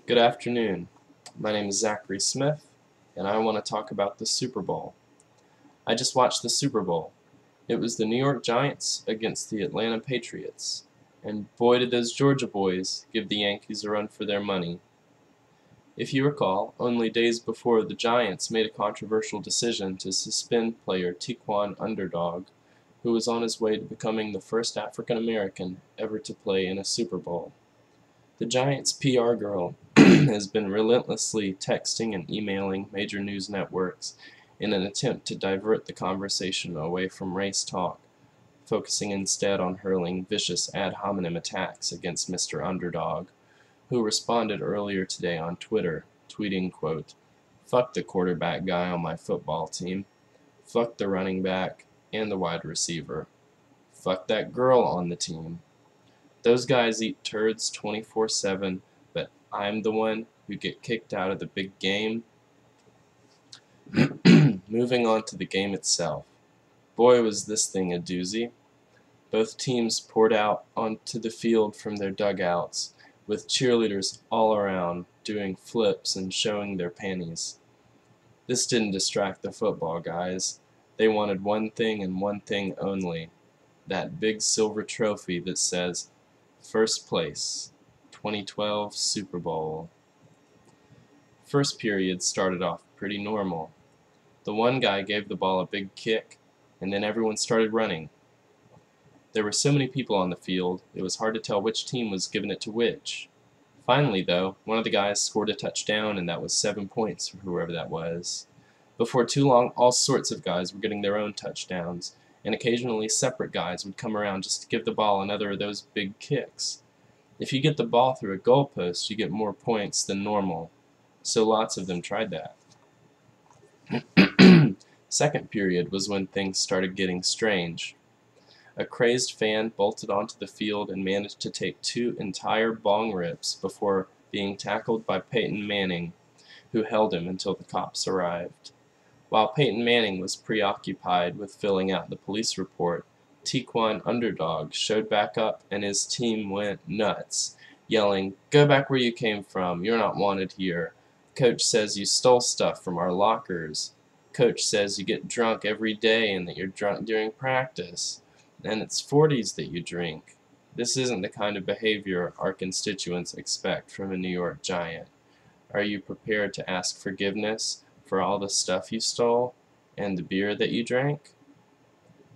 Good afternoon. My name is Zachary Smith, and I want to talk about the Super Bowl. I just watched the Super Bowl. It was the New York Giants against the Atlanta Patriots, and boy did those Georgia boys give the Yankees a run for their money. If you recall, only days before the Giants made a controversial decision to suspend player Tiquan Underdog, who was on his way to becoming the first African American ever to play in a Super Bowl. The Giants' PR girl has been relentlessly texting and emailing major news networks in an attempt to divert the conversation away from race talk, focusing instead on hurling vicious ad hominem attacks against Mr. Underdog, who responded earlier today on Twitter, tweeting, quote, "Fuck the quarterback guy on my football team. Fuck the running back and the wide receiver. Fuck that girl on the team. Those guys eat turds 24/7, but I'm the one who get kicked out of the big game." Moving on to the game itself. Boy, was this thing a doozy. Both teams poured out onto the field from their dugouts, with cheerleaders all around doing flips and showing their panties. This didn't distract the football guys. They wanted one thing and one thing only, that big silver trophy that says, "First place, 2012 Super Bowl." First period started off pretty normal. The one guy gave the ball a big kick, and then everyone started running. There were so many people on the field, it was hard to tell which team was giving it to which. Finally, though, one of the guys scored a touchdown, and that was 7 points for whoever that was. Before too long, all sorts of guys were getting their own touchdowns, and occasionally separate guys would come around just to give the ball another of those big kicks. If you get the ball through a goalpost, you get more points than normal, so lots of them tried that. Second period was when things started getting strange. A crazed fan bolted onto the field and managed to take 2 entire bong rips before being tackled by Peyton Manning, who held him until the cops arrived. While Peyton Manning was preoccupied with filling out the police report, Tiquan Underdog showed back up and his team went nuts, yelling, "Go back where you came from, you're not wanted here. Coach says you stole stuff from our lockers. Coach says you get drunk every day and that you're drunk during practice. And it's 40s that you drink. This isn't the kind of behavior our constituents expect from a New York Giant. Are you prepared to ask forgiveness for all the stuff you stole and the beer that you drank?"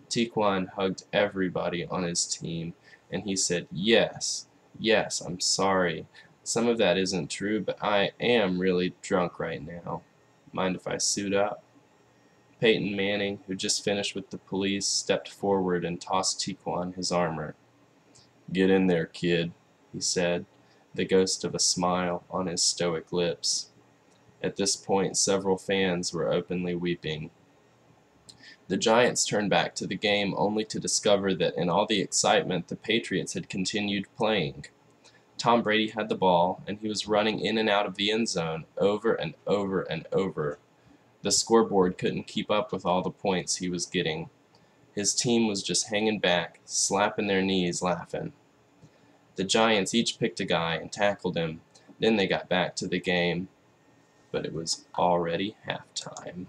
Tiquan hugged everybody on his team, and he said, "Yes, yes, I'm sorry. Some of that isn't true, but I am really drunk right now. Mind if I suit up?" Peyton Manning, who just finished with the police, stepped forward and tossed Tiquan his armor. "Get in there, kid," he said, the ghost of a smile on his stoic lips. At this point, several fans were openly weeping. The Giants turned back to the game only to discover that in all the excitement, the Patriots had continued playing. Tom Brady had the ball, and he was running in and out of the end zone over and over and over. The scoreboard couldn't keep up with all the points he was getting. His team was just hanging back, slapping their knees, laughing. The Giants each picked a guy and tackled him. Then they got back to the game. But it was already halftime.